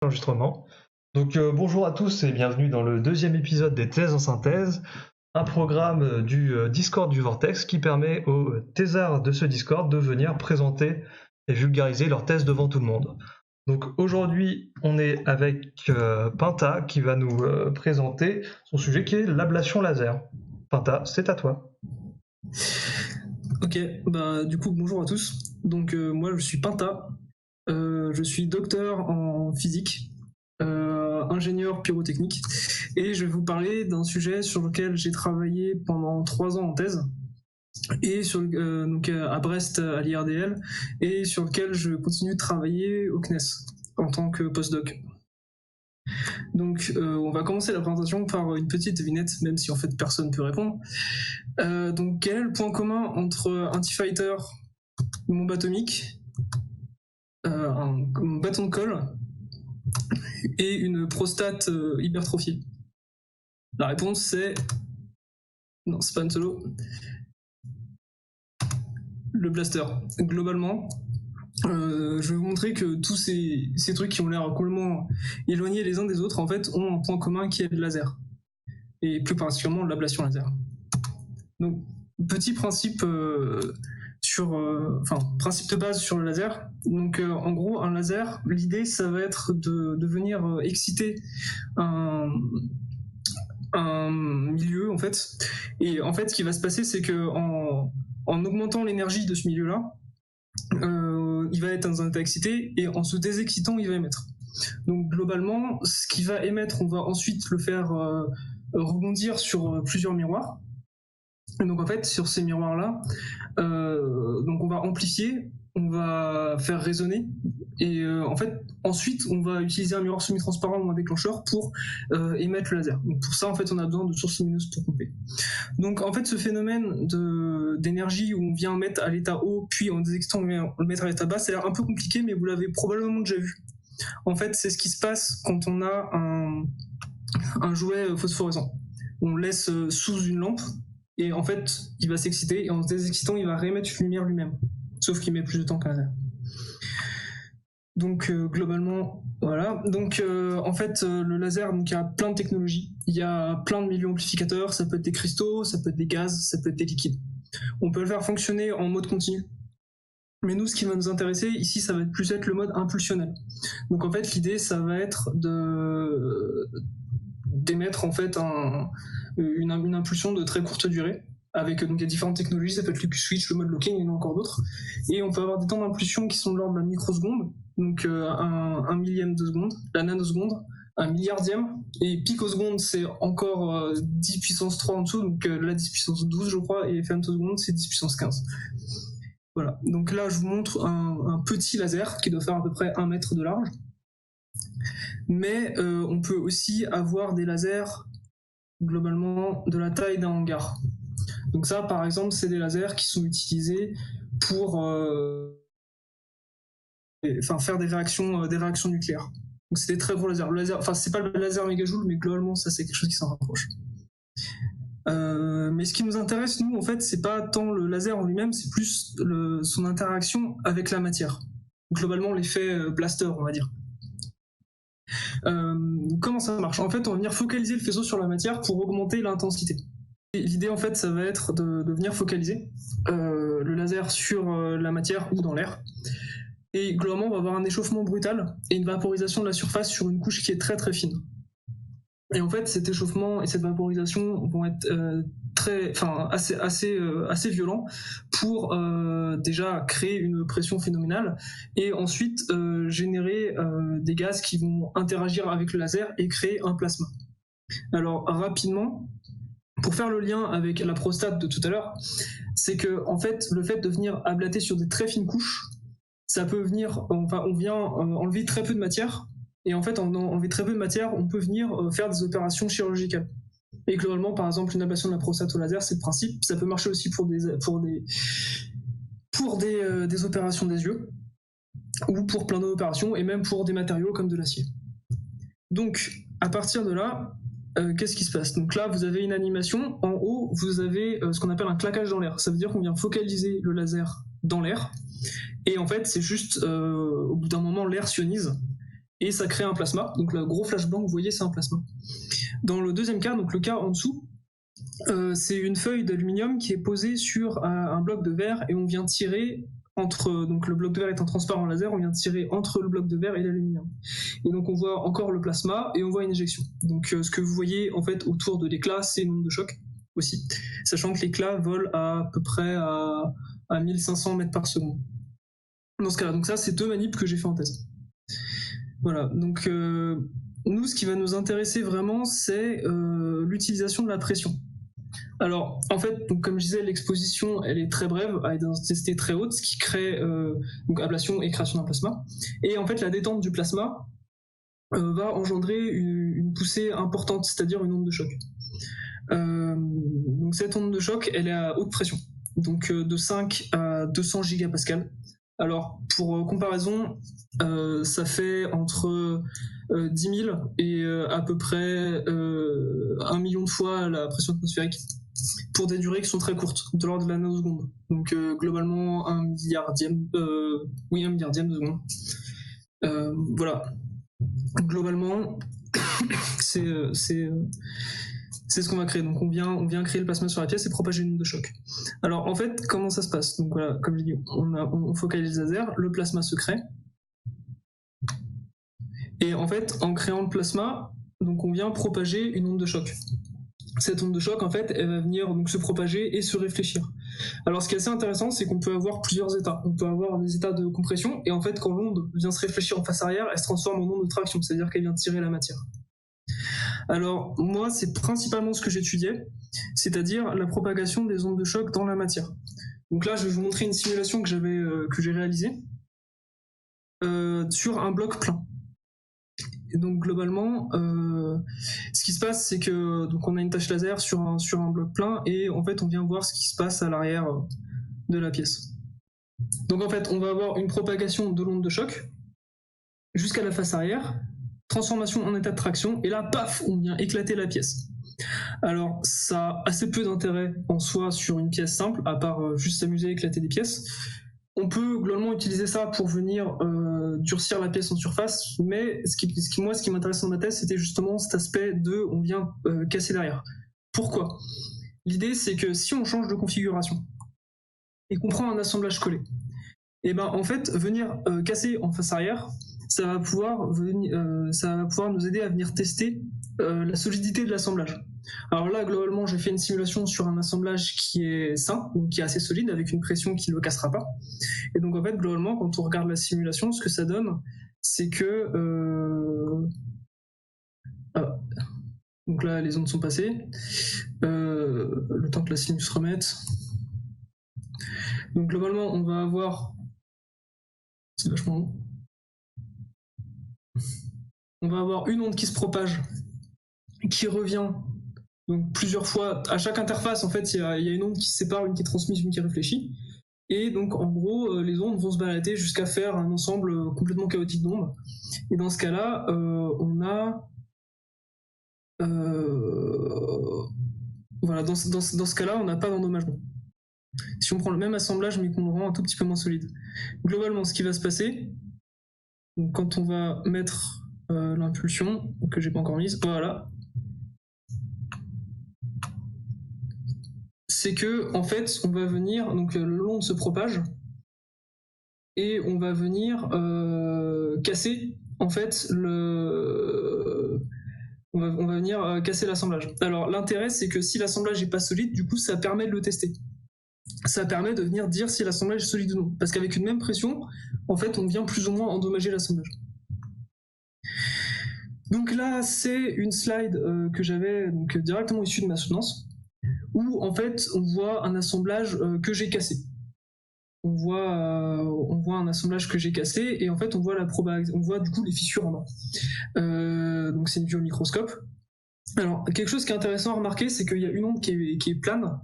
Enregistrement. Bonjour à tous et bienvenue dans le deuxième épisode des Thèses en synthèse, un programme du Discord du Vortex qui permet aux thésards de ce Discord de venir présenter et vulgariser leurs thèses devant tout le monde. Donc aujourd'hui, on est avec Pinta qui va nous présenter son sujet qui est l'ablation laser. Pinta, c'est à toi. Ok, du coup bonjour à tous. Moi je suis Pinta, je suis docteur en physique, ingénieur pyrotechnique, et je vais vous parler d'un sujet sur lequel j'ai travaillé pendant 3 ans en thèse, et à Brest à l'IRDL, et sur lequel je continue de travailler au CNES en tant que postdoc. On va commencer la présentation par une petite devinette, même si en fait personne ne peut répondre. Quel est le point commun entre un T-Fighter, une bombe atomique, un bâton de colle et une prostate hypertrophiée? La réponse c'est... Non, c'est pas un solo. Le blaster. Globalement, je vais vous montrer que tous ces trucs qui ont l'air complètement éloignés les uns des autres, en fait, ont un point commun qui est le laser. Et plus particulièrement l'ablation laser. Donc, petit principe principe de base sur le laser. En gros, un laser, l'idée, ça va être de venir exciter un milieu, en fait. Et en fait, ce qui va se passer, c'est que en augmentant l'énergie de ce milieu-là, il va être dans un état excité, et en se désexcitant, il va émettre. Donc globalement, ce qui va émettre, on va ensuite le faire rebondir sur plusieurs miroirs. Donc en fait, sur ces miroirs-là, on va amplifier, on va faire résonner, et en fait, ensuite, on va utiliser un miroir semi-transparent ou un déclencheur pour émettre le laser. Donc pour ça, en fait, on a besoin de sources lumineuses pour pomper. Donc en fait, ce phénomène d'énergie où on vient mettre à l'état haut, puis en désexcitant, on vient le mettre à l'état bas, c'est un peu compliqué, mais vous l'avez probablement déjà vu. En fait, c'est ce qui se passe quand on a un jouet phosphorescent. On le laisse sous une lampe, et en fait, il va s'exciter, et en se désexcitant, il va réémettre une lumière lui-même. Sauf qu'il met plus de temps qu'un laser. Globalement, voilà. Le laser, il y a plein de technologies. Il y a plein de milieux amplificateurs. Ça peut être des cristaux, ça peut être des gaz, ça peut être des liquides. On peut le faire fonctionner en mode continu. Mais nous, ce qui va nous intéresser ici, ça va plus être le mode impulsionnel. Donc en fait, l'idée, ça va être d'émettre en fait une impulsion de très courte durée, avec il y a différentes technologies, ça peut être le Q-switch, le mode locking, il y en a encore d'autres. Et on peut avoir des temps d'impulsion qui sont de l'ordre de la microseconde, donc un millième de seconde, la nanoseconde, un milliardième, et picoseconde c'est encore 10 puissance 3 en dessous, donc là 10 puissance 12 je crois, et femtoseconde c'est 10 puissance 15. Voilà, donc là je vous montre un petit laser qui doit faire à peu près 1 mètre de large. Mais on peut aussi avoir des lasers globalement de la taille d'un hangar. Donc ça, par exemple, c'est des lasers qui sont utilisés pour faire des réactions nucléaires. Donc c'est des très gros lasers. C'est pas le laser mégajoule, mais globalement, ça c'est quelque chose qui s'en rapproche. Mais ce qui nous intéresse, nous, en fait, c'est pas tant le laser en lui-même, c'est plus son interaction avec la matière. Globalement, l'effet blaster, on va dire. Comment ça marche? En fait, on va venir focaliser le faisceau sur la matière pour augmenter l'intensité. Et l'idée, en fait, ça va être de venir focaliser le laser sur la matière ou dans l'air. Et globalement, on va avoir un échauffement brutal et une vaporisation de la surface sur une couche qui est très très fine. Et en fait, cet échauffement et cette vaporisation vont être assez violents pour déjà créer une pression phénoménale et ensuite générer des gaz qui vont interagir avec le laser et créer un plasma. Alors rapidement, pour faire le lien avec la prostate de tout à l'heure, c'est que en fait, le fait de venir ablater sur des très fines couches, ça peut venir, on vient enlever très peu de matière. Et en fait, en enlever très peu de matière, on peut venir faire des opérations chirurgicales. Et globalement, par exemple, une ablation de la prostate au laser, c'est le principe. Ça peut marcher aussi pour des opérations des yeux, ou pour plein d'autres opérations, et même pour des matériaux comme de l'acier. Donc, à partir de là, qu'est-ce qui se passe? Donc là, vous avez une animation. En haut, vous avez ce qu'on appelle un claquage dans l'air. Ça veut dire qu'on vient focaliser le laser dans l'air. Et en fait, c'est juste, au bout d'un moment, l'air s'ionise. et ça crée un plasma. Donc le gros flash blanc, vous voyez, c'est un plasma. Dans le deuxième cas, donc le cas en dessous, c'est une feuille d'aluminium qui est posée sur un bloc de verre et on vient tirer donc le bloc de verre étant transparent laser, on vient tirer entre le bloc de verre et l'aluminium. Et donc on voit encore le plasma et on voit une éjection. Donc ce que vous voyez en fait autour de l'éclat, c'est une onde de choc aussi, sachant que l'éclat vole à peu près à 1500 mètres par seconde. Dans ce cas-là, donc ça c'est 2 manips que j'ai fait en thèse. Voilà, donc nous ce qui va nous intéresser vraiment c'est l'utilisation de la pression. Alors, en fait, donc, comme je disais, l'exposition, elle est très brève, à une intensité très haute, ce qui crée donc ablation et création d'un plasma. Et en fait, la détente du plasma va engendrer une poussée importante, c'est-à-dire une onde de choc. Donc cette onde de choc, elle est à haute pression, donc de 5 à 200 gigapascales. Alors, pour comparaison, ça fait entre 10 000 et à peu près 1 million de fois la pression atmosphérique, pour des durées qui sont très courtes, de l'ordre de la nanoseconde. Donc globalement 1 milliardième de seconde. Voilà. Globalement, c'est ce qu'on va créer. Donc on vient créer le plasma sur la pièce et propager une onde de choc. Alors en fait, comment ça se passe? Donc voilà, comme je dis, on focalise le laser, le plasma se crée. Et en fait, en créant le plasma, donc on vient propager une onde de choc. Cette onde de choc, en fait, elle va venir donc se propager et se réfléchir. Alors, ce qui est assez intéressant, c'est qu'on peut avoir plusieurs états. On peut avoir des états de compression, et en fait, quand l'onde vient se réfléchir en face arrière, elle se transforme en onde de traction, c'est-à-dire qu'elle vient tirer la matière. Alors, moi, c'est principalement ce que j'étudiais, c'est-à-dire la propagation des ondes de choc dans la matière. Donc là, je vais vous montrer une simulation que j'ai réalisée sur un bloc plein. Et donc globalement, ce qui se passe, c'est que donc on a une tache laser sur un bloc plein et en fait on vient voir ce qui se passe à l'arrière de la pièce. Donc en fait, on va avoir une propagation de l'onde de choc jusqu'à la face arrière, transformation en état de traction, et là, paf, on vient éclater la pièce. Alors ça a assez peu d'intérêt en soi sur une pièce simple, à part juste s'amuser à éclater des pièces. On peut globalement utiliser ça pour venir durcir la pièce en surface, mais ce qui m'intéressait dans ma thèse, c'était justement cet aspect de on vient casser l'arrière. Pourquoi? L'idée, c'est que si on change de configuration et qu'on prend un assemblage collé, et ben en fait, venir casser en face arrière, ça va pouvoir nous aider à venir tester la solidité de l'assemblage. Alors là, globalement, j'ai fait une simulation sur un assemblage qui est sain, donc qui est assez solide, avec une pression qui ne le cassera pas. Et donc en fait, globalement, quand on regarde la simulation, ce que ça donne, c'est que... donc là, les ondes sont passées. Le temps que la sim se remette. Donc globalement, on va avoir... C'est vachement long. On va avoir une onde qui se propage, qui revient donc plusieurs fois. À chaque interface, en fait, il y a une onde qui se sépare, une qui est transmise, une qui réfléchit. Et donc, en gros, les ondes vont se balader jusqu'à faire un ensemble complètement chaotique d'ondes. Et dans ce cas-là, on a... voilà, dans ce cas-là, on n'a pas d'endommagement. Si on prend le même assemblage, mais qu'on le rend un tout petit peu moins solide. Globalement, ce qui va se passer, donc, quand on va mettre l'impulsion, que j'ai pas encore mise, voilà, c'est que en fait on va venir, donc l'onde se propage et on va venir casser en fait on va venir casser l'assemblage. Alors l'intérêt, c'est que si l'assemblage est pas solide, du coup ça permet de le tester. Ça permet de venir dire si l'assemblage est solide ou non, parce qu'avec une même pression, en fait on vient plus ou moins endommager l'assemblage. Donc là, c'est une slide que j'avais donc directement issue de ma soutenance, où en fait on voit un assemblage que j'ai cassé. On voit un assemblage que j'ai cassé et en fait on voit du coup les fissures en bas. Donc c'est vu au microscope. Alors quelque chose qui est intéressant à remarquer, c'est qu'il y a une onde qui est plane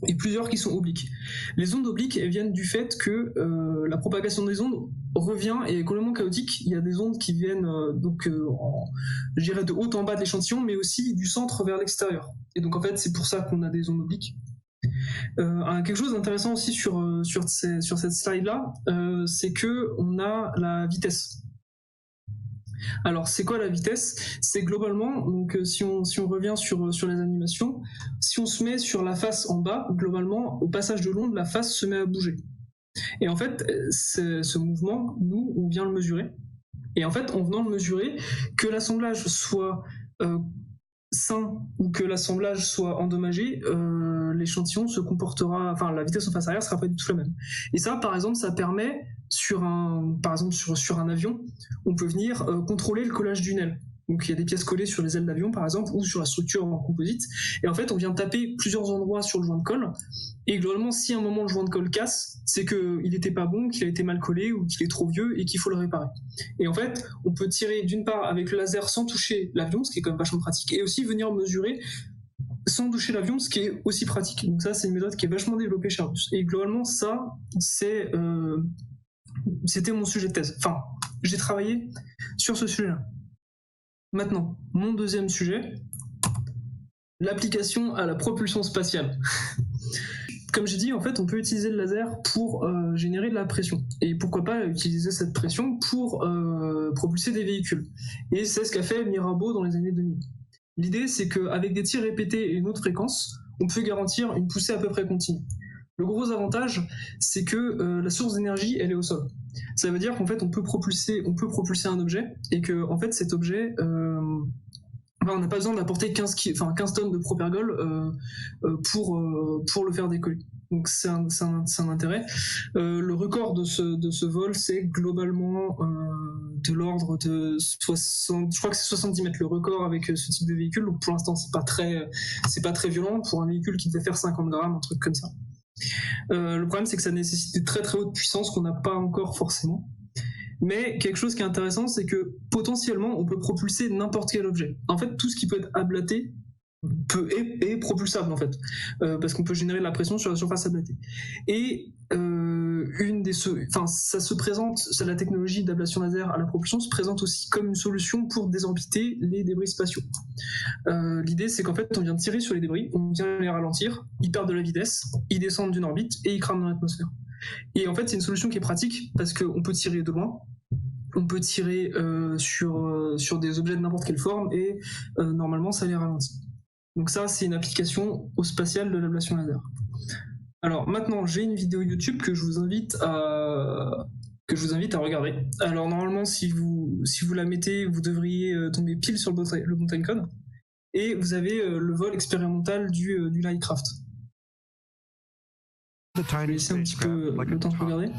et plusieurs qui sont obliques. Les ondes obliques, elles viennent du fait que la propagation des ondes revient et est complètement chaotique. Il y a des ondes qui viennent je dirais de haut en bas de l'échantillon, mais aussi du centre vers l'extérieur. Et donc en fait, c'est pour ça qu'on a des ondes obliques. Quelque chose d'intéressant aussi sur cette slide-là, c'est que on a la vitesse. Alors, c'est quoi la vitesse? C'est globalement, donc si on revient sur les animations, si on se met sur la face en bas, globalement, au passage de l'onde, la face se met à bouger. Et en fait, ce mouvement, nous, on vient le mesurer. Et en fait, en venant le mesurer, que l'assemblage soit sain ou que l'assemblage soit endommagé, l'échantillon se comportera, enfin la vitesse en face arrière sera pas du tout la même. Et ça, par exemple, ça permet sur un avion, on peut venir contrôler le collage d'une aile. Donc il y a des pièces collées sur les ailes d'avion par exemple ou sur la structure en composite, et en fait on vient taper plusieurs endroits sur le joint de colle, et globalement si à un moment le joint de colle casse, c'est qu'il n'était pas bon, qu'il a été mal collé ou qu'il est trop vieux et qu'il faut le réparer. Et en fait on peut tirer d'une part avec le laser sans toucher l'avion, ce qui est quand même vachement pratique, et aussi venir mesurer sans toucher l'avion, ce qui est aussi pratique. Donc ça c'est une méthode qui est vachement développée chez Airbus, et globalement ça c'était mon sujet de thèse. Enfin, j'ai travaillé sur ce sujet-là. Maintenant, mon deuxième sujet, l'application à la propulsion spatiale. Comme j'ai dit, en fait, on peut utiliser le laser pour générer de la pression. Et pourquoi pas utiliser cette pression pour propulser des véhicules. Et c'est ce qu'a fait Mirabeau dans les années 2000. L'idée, c'est qu'avec des tirs répétés et une haute fréquence, on peut garantir une poussée à peu près continue. Le gros avantage, c'est que la source d'énergie, elle est au sol. Ça veut dire qu'en fait, on peut propulser un objet, et que en fait, cet objet, on n'a pas besoin d'apporter 15 tonnes de propergol pour le faire décoller. Donc c'est un intérêt. Le record de ce vol, c'est globalement de l'ordre de 60, je crois que c'est 70 mètres le record avec ce type de véhicule. Donc pour l'instant, c'est pas très violent pour un véhicule qui devait faire 50 grammes, un truc comme ça. Le problème, c'est que ça nécessite de très très haute puissance qu'on n'a pas encore forcément. Mais quelque chose qui est intéressant, c'est que potentiellement, on peut propulser n'importe quel objet. En fait, tout ce qui peut être ablaté est propulsable en fait, parce qu'on peut générer de la pression sur la surface ablatée. Et ça se présente, la technologie d'ablation laser à la propulsion se présente aussi comme une solution pour désorbiter les débris spatiaux. L'idée, c'est qu'en fait, on vient tirer sur les débris, on vient les ralentir, ils perdent de la vitesse, ils descendent d'une orbite et ils crament dans l'atmosphère. Et en fait, c'est une solution qui est pratique parce qu'on peut tirer de loin, on peut tirer sur des objets de n'importe quelle forme, et normalement, ça les ralentit. Donc ça, c'est une application au spatial de l'ablation laser. Alors maintenant, j'ai une vidéo YouTube que je vous invite à regarder. Alors normalement, si vous la mettez, vous devriez tomber pile sur le bon timecode. Et vous avez le vol expérimental du Lightcraft. Je vais laisser un petit peu le temps de regarder.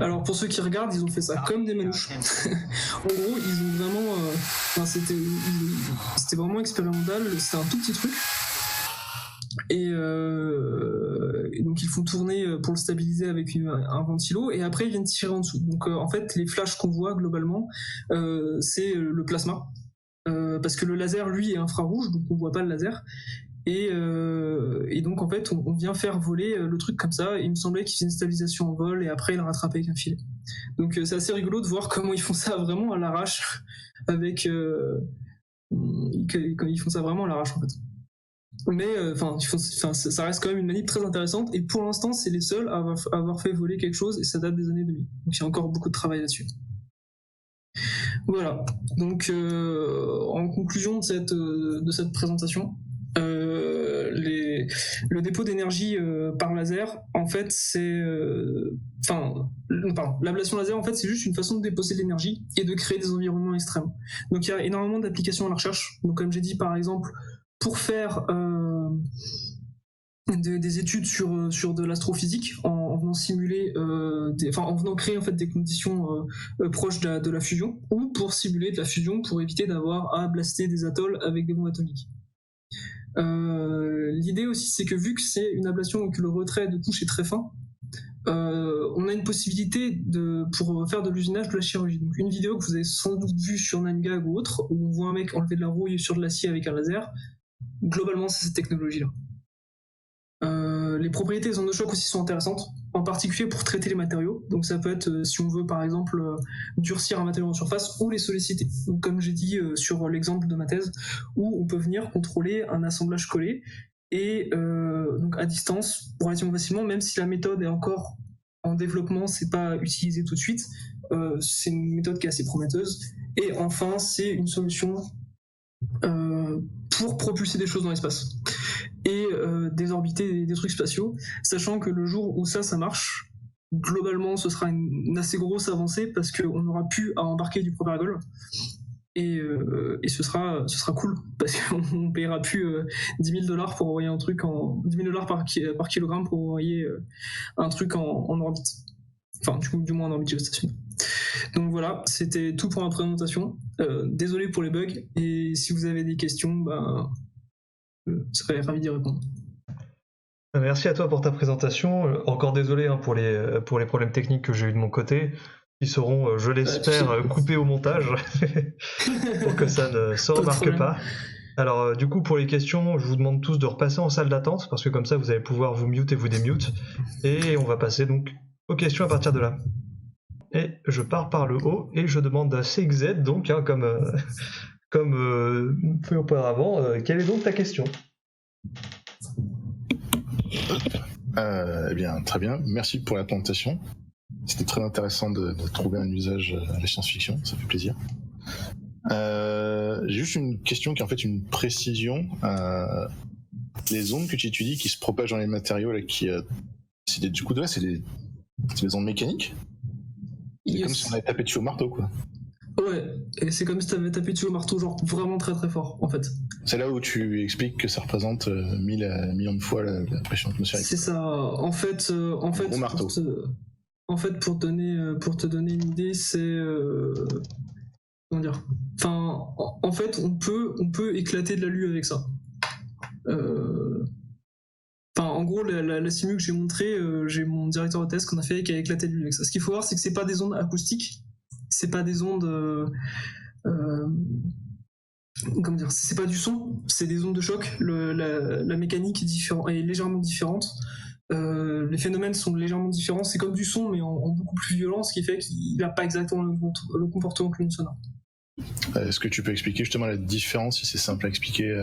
Alors pour ceux qui regardent, ils ont fait ça comme des manouches. En gros, ils ont vraiment... c'était vraiment expérimental, c'était un tout petit truc. Et donc ils font tourner pour le stabiliser avec un ventilo, et après ils viennent tirer en dessous. Donc en fait, les flashs qu'on voit globalement, c'est le plasma. Parce que le laser, lui, est infrarouge, donc on voit pas le laser. Et donc en fait on vient faire voler le truc comme ça. Il me semblait qu'il faisait une stabilisation en vol et après il le rattrapait avec un filet. Donc c'est assez rigolo de voir comment ils font ça vraiment à l'arrache, avec quand ils font ça vraiment à l'arrache en fait. Mais ça reste quand même une manip très intéressante, et pour l'instant c'est les seuls à avoir fait voler quelque chose, et ça date des années 2000. Donc il y a encore beaucoup de travail là-dessus. Voilà, donc en conclusion de cette présentation, le dépôt d'énergie par laser, en fait, l'ablation laser, en fait, c'est juste une façon de déposer de l'énergie et de créer des environnements extrêmes. Donc, il y a énormément d'applications à la recherche. Donc, comme j'ai dit, par exemple, pour faire des études sur de l'astrophysique, en venant simuler, en venant créer en fait des conditions proches de la fusion, ou pour simuler de la fusion pour éviter d'avoir à blaster des atolls avec des bombes atomiques. L'idée aussi, c'est que vu que c'est une ablation et que le retrait de couche est très fin, on a une possibilité pour faire de l'usinage de la chirurgie. Donc une vidéo que vous avez sans doute vue sur 9gag ou autre, où on voit un mec enlever de la rouille sur de l'acier avec un laser, globalement c'est cette technologie-là. Les propriétés des ondes de choc aussi sont intéressantes, en particulier pour traiter les matériaux. Donc ça peut être, si on veut par exemple durcir un matériau en surface ou les solliciter. Donc, comme j'ai dit sur l'exemple de ma thèse, où on peut venir contrôler un assemblage collé, et donc à distance relativement facilement, même si la méthode est encore en développement, c'est pas utilisé tout de suite. C'est une méthode qui est assez prometteuse. Et enfin, c'est une solution pour propulser des choses dans l'espace et désorbiter des trucs spatiaux, sachant que le jour où ça marche, globalement, ce sera une assez grosse avancée parce qu'on aura pu à embarquer du Propergol. Et ce sera cool parce qu'on paiera plus $10,000 pour envoyer un truc $10,000 par kilogramme pour envoyer un truc en orbite. Enfin, du moins en orbite géostationnaire. Donc voilà, c'était tout pour ma présentation. Désolé pour les bugs, et si vous avez des questions, je serais ravi d'y répondre. Merci à toi pour ta présentation. Encore désolé pour les problèmes techniques que j'ai eu de mon côté, qui seront, je l'espère, coupés au montage pour que ça ne se remarque pas. Alors du coup, pour les questions, je vous demande tous de repasser en salle d'attente, parce que comme ça vous allez pouvoir vous mute et vous démute, et on va passer donc aux questions à partir de là. Et je pars par le haut et je demande à CXZ, donc comme fait auparavant, quelle est donc ta question? Eh bien, très bien. Merci pour la présentation. C'était très intéressant de trouver un usage à la science-fiction, ça fait plaisir. J'ai juste une question qui est en fait une précision. Les ondes que tu étudies qui se propagent dans les matériaux, là, c'est des ondes mécaniques. C'est comme si on avait tapé dessus au marteau, quoi. Ouais, et c'est comme si tu avais tapé dessus au marteau, genre vraiment très très fort, en fait. C'est là où tu expliques que ça représente 1000 millions de fois la pression atmosphérique. C'est ça. En fait, gros marteau. Pour te donner une idée, c'est comment dire. Enfin, en fait, on peut éclater de l'alu avec ça. Enfin, en gros, la simu que j'ai montré, j'ai mon directeur de thèse qu'on a fait qui a éclaté de l'alu avec ça. Ce qu'il faut voir, c'est que c'est pas des ondes acoustiques, c'est pas des ondes. Comment dire, c'est pas du son, c'est des ondes de choc. La mécanique est légèrement différente. Les phénomènes sont légèrement différents. C'est comme du son, mais en beaucoup plus violent, ce qui fait qu'il n'a pas exactement le comportement que l'onde sonore. Est-ce que tu peux expliquer justement la différence, si c'est simple à expliquer?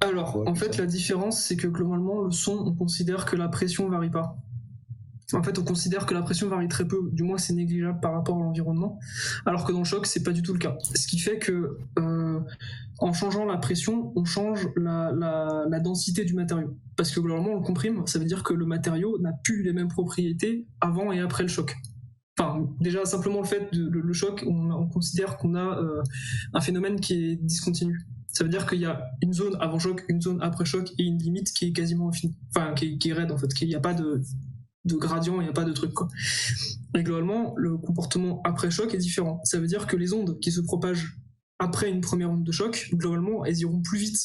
Alors, en fait, la différence, c'est que globalement, le son, on considère que la pression varie pas. En fait, on considère que la pression varie très peu, du moins c'est négligeable par rapport à l'environnement, alors que dans le choc, c'est pas du tout le cas. Ce qui fait que, en changeant la pression, on change la densité du matériau. Parce que globalement, on le comprime, ça veut dire que le matériau n'a plus les mêmes propriétés avant et après le choc. Enfin, déjà, simplement le fait le choc, on considère qu'on a un phénomène qui est discontinu. Ça veut dire qu'il y a une zone avant choc, une zone après choc et une limite qui est quasiment infinie. Enfin, qui est raide en fait, qu'il n'y a pas de gradient, il n'y a pas de truc, quoi. Et globalement, le comportement après choc est différent. Ça veut dire que les ondes qui se propagent après une première onde de choc, globalement, elles iront plus vite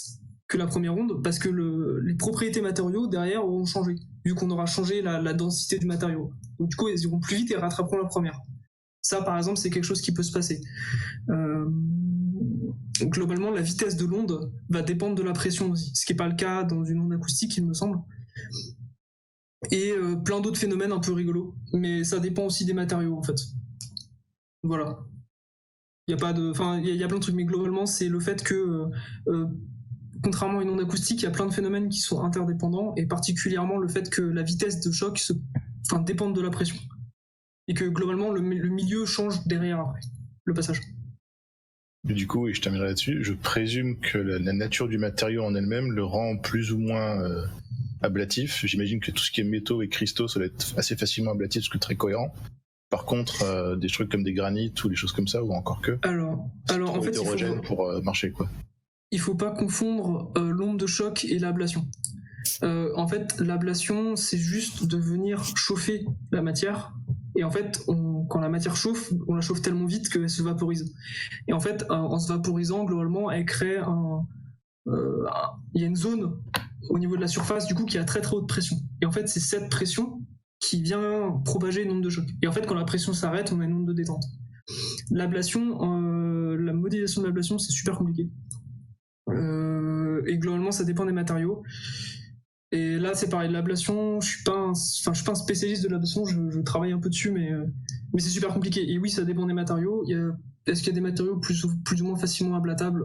que la première onde parce que les propriétés matériaux derrière auront changé, vu qu'on aura changé la densité du matériau. Donc du coup, elles iront plus vite et rattraperont la première. Ça, par exemple, c'est quelque chose qui peut se passer. Globalement, la vitesse de l'onde va dépendre de la pression aussi, ce qui n'est pas le cas dans une onde acoustique, il me semble. Et plein d'autres phénomènes un peu rigolos, mais ça dépend aussi des matériaux en fait. Voilà. Il y a plein de trucs, mais globalement c'est le fait que contrairement à une onde acoustique, il y a plein de phénomènes qui sont interdépendants, et particulièrement le fait que la vitesse de choc dépende de la pression, et que globalement le milieu change derrière après le passage. Du coup, et je terminerai là-dessus, je présume que la nature du matériau en elle-même le rend plus ou moins ablatif. J'imagine que tout ce qui est métaux et cristaux, ça doit être assez facilement ablatif parce que très cohérent. Par contre, des trucs comme des granites ou des choses comme ça, ou encore que. Alors en fait, pour marcher, quoi. Il faut pas confondre l'onde de choc et l'ablation. En fait, l'ablation, c'est juste de venir chauffer la matière. Et en fait, quand la matière chauffe, on la chauffe tellement vite qu'elle se vaporise. Et en fait, en se vaporisant, globalement, elle crée il y a une zone au niveau de la surface du coup qui a très très haute pression. Et en fait, c'est cette pression qui vient propager une onde de choc. Et en fait, quand la pression s'arrête, on a une onde de détente. L'ablation, la modélisation de l'ablation, c'est super compliqué. Et globalement, ça dépend des matériaux. Et là, c'est pareil, l'ablation, je suis pas un spécialiste de l'ablation, je travaille un peu dessus, mais c'est super compliqué. Et oui, ça dépend des matériaux. Est-ce qu'il y a des matériaux plus ou moins facilement ablatables?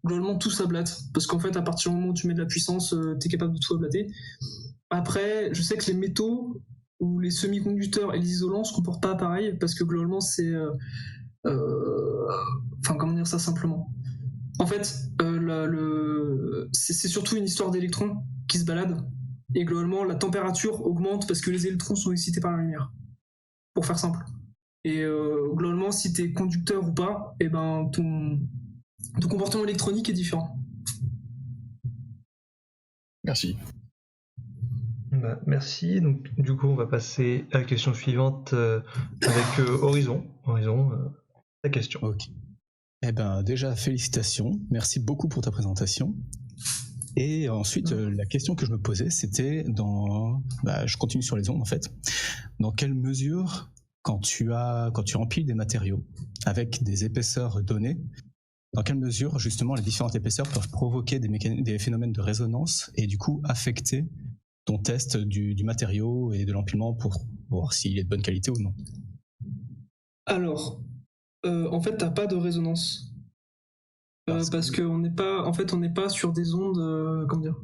Globalement, tout s'ablate, parce qu'en fait, à partir du moment où tu mets de la puissance, t'es capable de tout ablater. Après, je sais que les métaux, où les semi-conducteurs et les isolants se comportent pas pareil, parce que globalement c'est... comment dire ça simplement? En fait, c'est surtout une histoire d'électrons qui se baladent, et globalement la température augmente parce que les électrons sont excités par la lumière, pour faire simple. Et globalement, si t'es conducteur ou pas, et ben ton comportement électronique est différent. Merci. Bah, merci. Donc, du coup, on va passer à la question suivante avec Horizon. Horizon, ta question. Ok. Eh ben, déjà, félicitations. Merci beaucoup pour ta présentation. Et ensuite, la question que je me posais, c'était je continue sur les ondes, en fait. Dans quelle mesure, quand tu empiles des matériaux avec des épaisseurs données, dans quelle mesure, justement, les différentes épaisseurs peuvent provoquer des phénomènes de résonance et du coup affecter ton test du matériau et de l'empilement pour voir s'il est de bonne qualité ou non? Alors, en fait, t'as pas de résonance. Parce qu'on n'est pas sur des ondes, comment dire?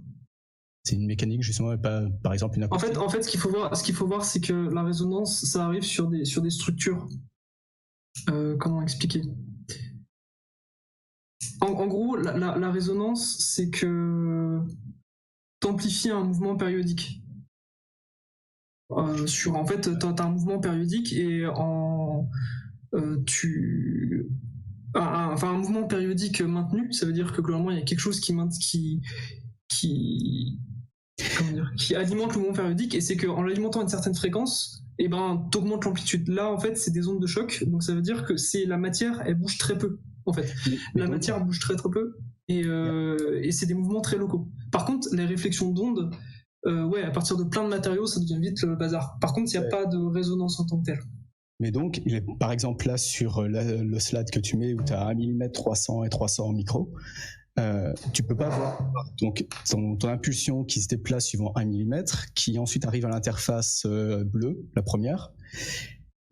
C'est une mécanique justement, et pas par exemple une acoustique. En fait, ce qu'il faut voir, c'est que la résonance, ça arrive sur des structures. Comment expliquer? En gros, la résonance, c'est que t'amplifies un mouvement périodique. En fait, t'as un mouvement périodique et un mouvement périodique maintenu, ça veut dire que globalement il y a quelque chose qui alimente le mouvement périodique, et c'est qu'en l'alimentant à une certaine fréquence, et ben t'augmentes l'amplitude. Là en fait c'est des ondes de choc, donc ça veut dire que la matière, elle bouge très peu en fait. La matière bouge très peu et c'est des mouvements très locaux. Par contre les réflexions d'ondes, à partir de plein de matériaux, ça devient vite le bazar. Par contre il n'y a pas de résonance en tant que telle. Mais donc, par exemple, là, sur le slide que tu mets, où tu as 1 mm, 300 et 300 en micro, tu peux pas voir donc, ton impulsion qui se déplace suivant 1 mm, qui ensuite arrive à l'interface bleue, la première,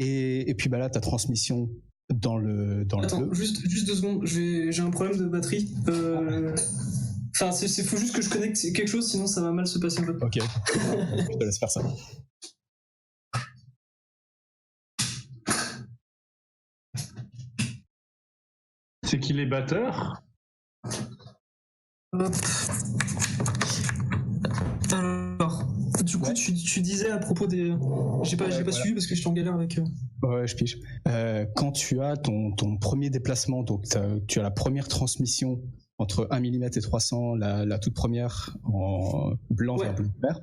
et puis là, ta transmission dans le Attends, bleu. Juste 2 secondes, j'ai un problème de batterie. Faut juste que je connecte quelque chose, sinon ça va mal se passer en fait. Ok, je te laisse faire ça. C'est qu'il est batteur? Alors, du coup, tu disais à propos des... J'ai pas suivi parce que j'étais en galère avec... Ouais, je pige. Quand tu as ton premier déplacement, donc tu as la première transmission entre 1 mm et 300, la toute première en blanc vers bleu vert.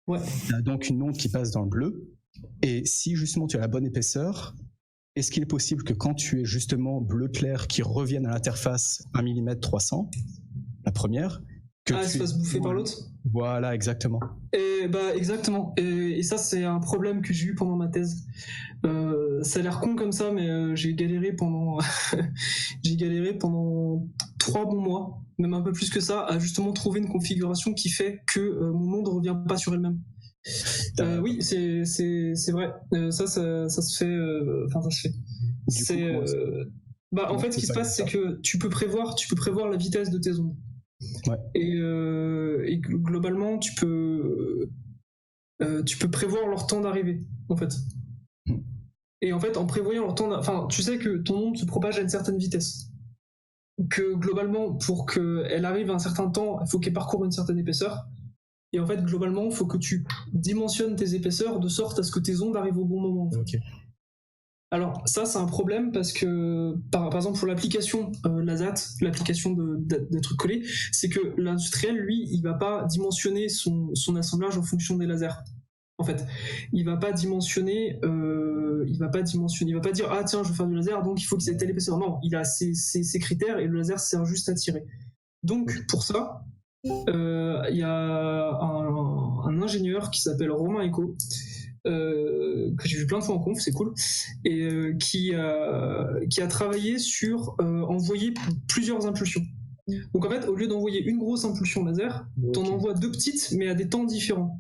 Ouais. Tu as donc une onde qui passe dans le bleu. Et si justement tu as la bonne épaisseur, est-ce qu'il est possible que quand tu es justement bleu clair qui revienne à l'interface 1 mm 300, la première, que elle se fasse bouffer par l'autre? Voilà, exactement. Et exactement. Et ça, c'est un problème que j'ai eu pendant ma thèse. Ça a l'air con comme ça, mais j'ai galéré pendant 3 bons mois, même un peu plus que ça, à justement trouver une configuration qui fait que mon onde ne revient pas sur elle-même. Oui, c'est vrai. Ça se fait. Ça se fait. En fait, ce qui se passe, c'est que tu peux prévoir la vitesse de tes ondes. Ouais. Et globalement, tu peux prévoir leur temps d'arrivée, en fait. Et en fait, en prévoyant leur temps tu sais que ton onde se propage à une certaine vitesse. Que globalement, pour qu'elle arrive à un certain temps, il faut qu'elle parcourt une certaine épaisseur. Et en fait, globalement, il faut que tu dimensionnes tes épaisseurs de sorte à ce que tes ondes arrivent au bon moment. Okay. Alors ça, c'est un problème parce que, par exemple, pour l'application LASAT, l'application des trucs collés, c'est que l'industriel, lui, il va pas dimensionner son assemblage en fonction des lasers. En fait, il va pas dimensionner, il va pas dire ah tiens, je veux faire du laser, donc il faut qu'il ait telle épaisseur. Non, il a ses critères et le laser sert juste à tirer. Donc pour ça, il y a un ingénieur qui s'appelle Romain Eco, que j'ai vu plein de fois en conf, c'est cool, et qui a travaillé sur envoyer plusieurs impulsions. Donc en fait, au lieu d'envoyer une grosse impulsion laser, t'en envoies 2 petites, mais à des temps différents.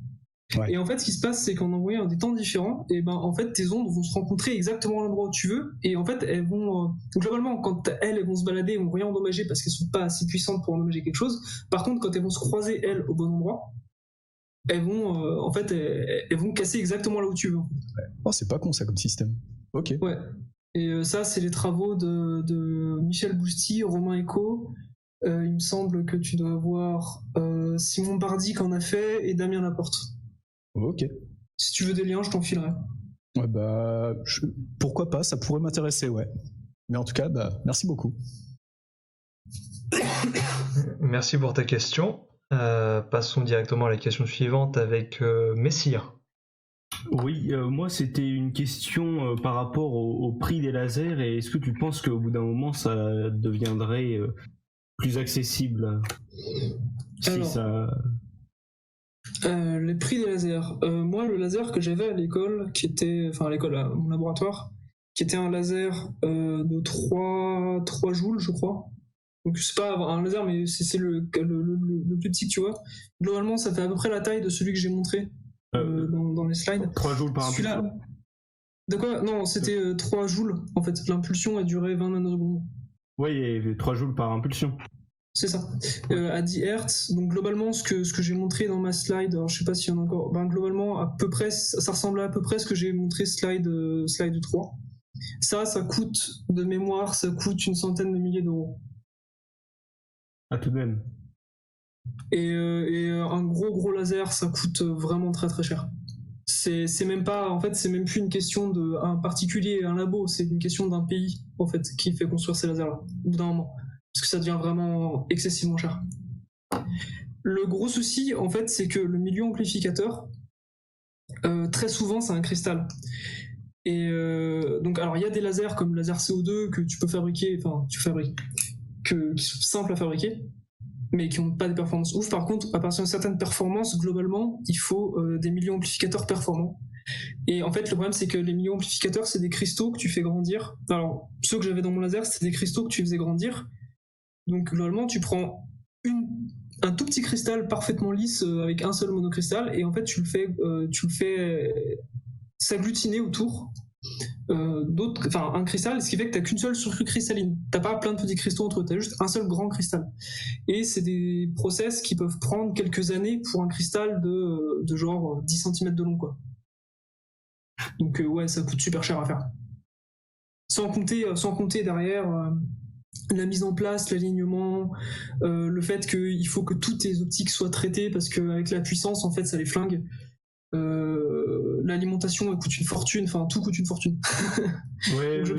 Ouais. Et en fait, ce qui se passe, c'est qu'en envoyant des temps différents, et ben en fait, tes ondes vont se rencontrer exactement à l'endroit où tu veux, et en fait, elles vont globalement, quand elles vont se balader, elles vont rien endommager parce qu'elles sont pas assez puissantes pour endommager quelque chose. Par contre, quand elles vont se croiser elles au bon endroit, elles vont en fait elles vont casser exactement là où tu veux. Oh, c'est pas con ça comme système. Ok. Ouais. Et ça, c'est les travaux de Michel Bousty, Romain Eco. Il me semble que tu dois avoir Simon Bardi qui en a fait et Damien Laporte. Ok. Si tu veux des liens, je t'en filerai. Ouais, bah, pourquoi pas, ça pourrait m'intéresser, ouais. Mais en tout cas, bah, merci beaucoup. Merci pour ta question. Passons directement à la question suivante avec Messire. Oui, moi c'était une question par rapport au prix des lasers et est-ce que tu penses qu'au bout d'un moment ça deviendrait plus accessible si Alors, ça... les prix des lasers. Moi, le laser que j'avais à l'école, à l'école, à mon laboratoire, qui était un laser de 3 joules, je crois. Donc c'est pas un laser, mais c'est le plus petit que tu vois. Globalement, ça fait à peu près la taille de celui que j'ai montré dans les slides. 3 joules par Celui-là. impulsion. De quoi? Non, c'était 3 joules, en fait. L'impulsion a duré 20 nanosecondes. Oui, il y avait 3 joules par impulsion. C'est ça. À 10 Hz. Donc globalement, ce que j'ai montré dans ma slide, alors je sais pas s'il y en a encore, globalement, à peu près, ça ressemble à peu près à ce que j'ai montré slide 3. Ça coûte, de mémoire, ça coûte une centaine de milliers d'euros. Ah, tout de même. Et un gros laser, ça coûte vraiment très très cher. C'est même pas, en fait, c'est même plus une question d'un particulier, un labo, c'est une question d'un pays, en fait, qui fait construire ces lasers-là, au bout d'un moment. Parce que ça devient vraiment excessivement cher. Le gros souci, en fait, c'est que le milieu amplificateur, très souvent, c'est un cristal. Et donc, alors, il y a des lasers comme le laser CO2 que tu peux fabriquer, qui sont simples à fabriquer, mais qui n'ont pas des performances ouf. Par contre, à partir d'une certaine performance, globalement, il faut des milieux amplificateurs performants. Et en fait, le problème, c'est que les milieux amplificateurs, c'est des cristaux que tu fais grandir. Alors, ceux que j'avais dans mon laser, c'est des cristaux que tu faisais grandir. Donc, globalement, tu prends un tout petit cristal parfaitement lisse avec un seul monocristal, et en fait, tu le fais s'agglutiner autour un cristal, ce qui fait que tu n'as qu'une seule surface cristalline. Tu n'as pas plein de petits cristaux entre eux, tu as juste un seul grand cristal. Et c'est des process qui peuvent prendre quelques années pour un cristal de genre 10 cm de long, quoi. Donc, ouais, ça coûte super cher à faire. Sans compter derrière la mise en place, l'alignement, le fait qu'il faut que toutes tes optiques soient traitées parce qu'avec la puissance, en fait, ça les flingue. L'alimentation elle coûte une fortune, tout coûte une fortune. Ouais, je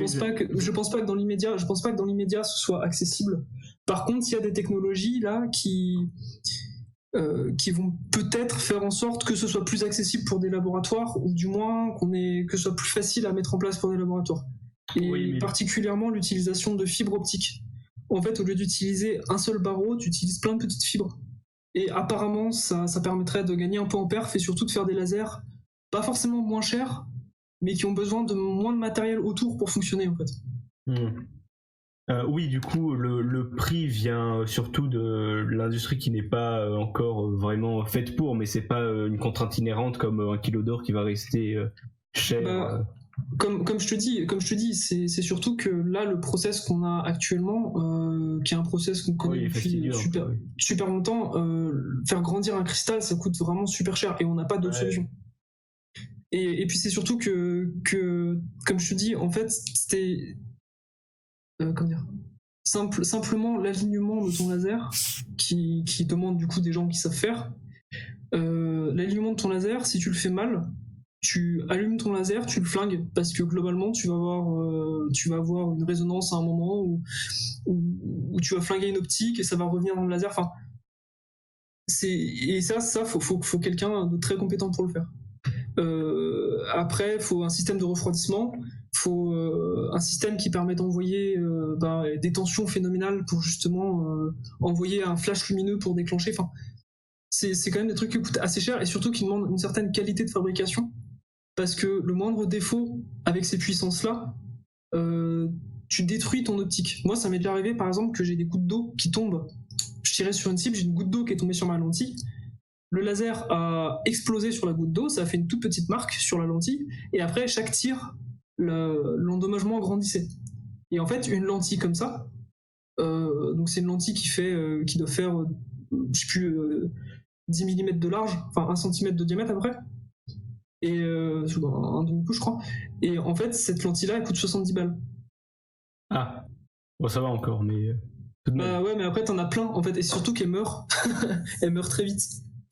pense pas que dans l'immédiat ce soit accessible. Par contre, il y a des technologies là qui vont peut-être faire en sorte que ce soit plus accessible pour des laboratoires, ou du moins que ce soit plus facile à mettre en place pour des laboratoires. Et particulièrement l'utilisation de fibres optiques. En fait, au lieu d'utiliser un seul barreau, tu utilises plein de petites fibres. Et apparemment, ça permettrait de gagner un peu en perf et surtout de faire des lasers pas forcément moins chers, mais qui ont besoin de moins de matériel autour pour fonctionner, en fait. Oui, du coup, le prix vient surtout de l'industrie qui n'est pas encore vraiment faite pour, mais c'est pas une contrainte inhérente comme un kilo d'or qui va rester cher. Comme je te dis, c'est surtout que là, le process qu'on a actuellement, qui est un process qu'on connaît depuis super longtemps, faire grandir un cristal, ça coûte vraiment super cher et on n'a pas d'autre solution. Et puis c'est surtout que, comme je te dis, en fait, c'était... comment dire, simplement l'alignement de ton laser, qui demande du coup des gens qui savent faire. L'alignement de ton laser, si tu le fais mal, tu allumes ton laser, tu le flingues, parce que globalement tu vas avoir une résonance à un moment où tu vas flinguer une optique et ça va revenir dans le laser. Et ça faut quelqu'un de très compétent pour le faire. Après, il faut un système de refroidissement, il faut un système qui permet d'envoyer des tensions phénoménales pour justement envoyer un flash lumineux pour déclencher. C'est quand même des trucs qui coûtent assez cher et surtout qui demandent une certaine qualité de fabrication. Parce que le moindre défaut avec ces puissances-là, tu détruis ton optique. Moi, ça m'est déjà arrivé, par exemple, que j'ai des gouttes d'eau qui tombent. Je tirais sur une cible, j'ai une goutte d'eau qui est tombée sur ma lentille. Le laser a explosé sur la goutte d'eau, ça a fait une toute petite marque sur la lentille. Et après, chaque tir, l'endommagement grandissait. Et en fait, une lentille comme ça, donc c'est une lentille qui doit faire, je sais plus, 10 mm de large, enfin 1 cm de diamètre à peu près, et un demi-pouce je crois, et en fait cette lentille-là elle coûte 70 balles. Ah, bon, ça va encore, mais tout de même. Bah ouais, mais après t'en as plein en fait, et surtout qu'elle meurt, elle meurt très vite.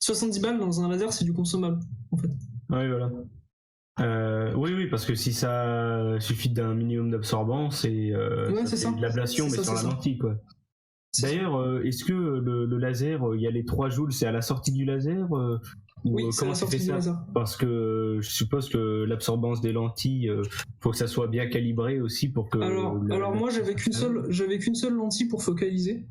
70 balles dans un laser c'est du consommable en fait. Oui, voilà. Oui, parce que si ça suffit d'un minimum d'absorbance, c'est ça. de l'ablation, mais sur la lentille, quoi. D'ailleurs, est-ce que le laser, il y a les 3 joules, c'est à la sortie du laser Oui, c'est à la sortie du laser. Parce que je suppose que l'absorbance des lentilles, faut que ça soit bien calibré aussi pour que... Alors moi, j'avais qu'une seule lentille pour focaliser,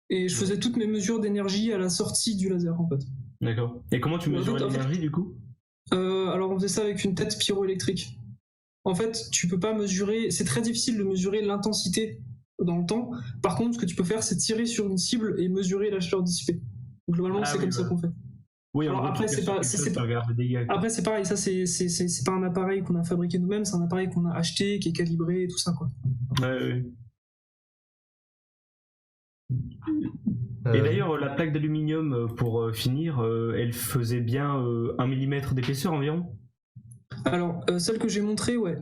et je faisais toutes mes mesures d'énergie à la sortie du laser, en fait. D'accord. Et comment tu mesurais l'énergie, du coup ? Alors on faisait ça avec une tête pyroélectrique. En fait, tu peux pas mesurer, c'est très difficile de mesurer l'intensité dans le temps. Par contre, ce que tu peux faire, c'est tirer sur une cible et mesurer la chaleur dissipée. Donc, globalement, c'est comme ça qu'on fait. Oui, alors après, c'est pareil, ça c'est pas un appareil qu'on a fabriqué nous-mêmes, c'est un appareil qu'on a acheté, qui est calibré et tout ça, quoi. Ouais. Et d'ailleurs, la plaque d'aluminium, pour finir, elle faisait bien 1 mm d'épaisseur environ ? Alors, celle que j'ai montrée, ouais.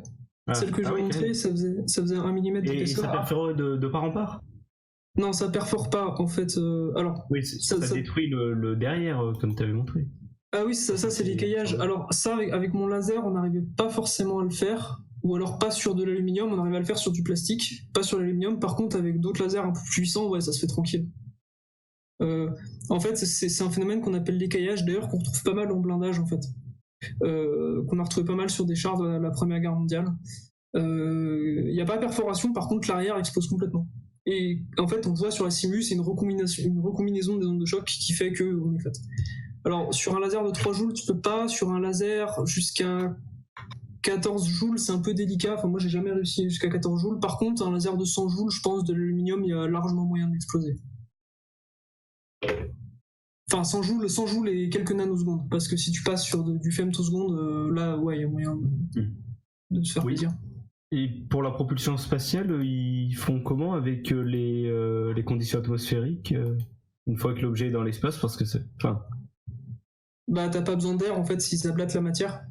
Celle que j'ai montrée, ça faisait 1 mm d'épaisseur. Et ça perfore de part en part ? Non, ça perfore pas, en fait. Alors, oui, ça détruit le derrière, comme tu avais montré. Ah oui, ça c'est l'écaillage. Alors ça, avec mon laser, on n'arrivait pas forcément à le faire. Ou alors pas sur de l'aluminium, on arrivait à le faire sur du plastique, pas sur l'aluminium. Par contre, avec d'autres lasers un peu plus puissants, ouais, ça se fait tranquille. En fait, c'est un phénomène qu'on appelle l'écaillage, d'ailleurs, qu'on retrouve pas mal en blindage, en fait. Qu'on a retrouvé pas mal sur des chars de la Première Guerre mondiale. Il n'y a pas de perforation, par contre, l'arrière explose complètement. Et en fait, on voit sur la Simu, c'est une recombinaison des ondes de choc qui fait qu'on est fait. Alors, sur un laser de 3 joules, tu peux pas. Sur un laser jusqu'à 14 joules, c'est un peu délicat. Enfin, moi, j'ai jamais réussi jusqu'à 14 joules. Par contre, un laser de 100 joules, je pense, de l'aluminium, il y a largement moyen d'exploser. Enfin, 100 joules et quelques nanosecondes. Parce que si tu passes sur du femtosecondes, là, ouais, il y a moyen de se faire plaisir. Et pour la propulsion spatiale, ils font comment avec les conditions atmosphériques une fois que l'objet est dans l'espace, parce que c'est... Enfin... Bah, t'as pas besoin d'air, en fait, si ça ablate la matière.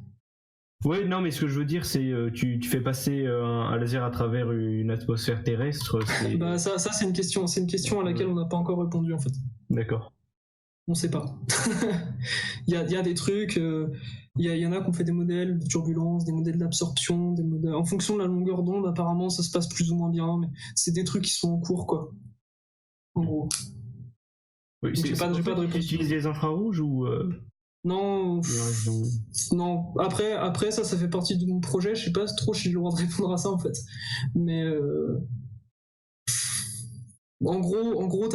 Ouais, non, mais ce que je veux dire, c'est tu fais passer un laser à travers une atmosphère terrestre. Bah, ça c'est une question à laquelle on n'a pas encore répondu, en fait. D'accord. On sait pas. Il y a des trucs, il y en a qui ont fait des modèles de turbulence, des modèles d'absorption, des modèles... En fonction de la longueur d'onde, apparemment, ça se passe plus ou moins bien, mais c'est des trucs qui sont en cours, quoi. En gros. Oui, j'ai pas de réponse. Tu utilises les infrarouges ou Non. Non. Après ça fait partie de mon projet. Je sais pas trop si j'ai le droit de répondre à ça, en fait. Mais en gros,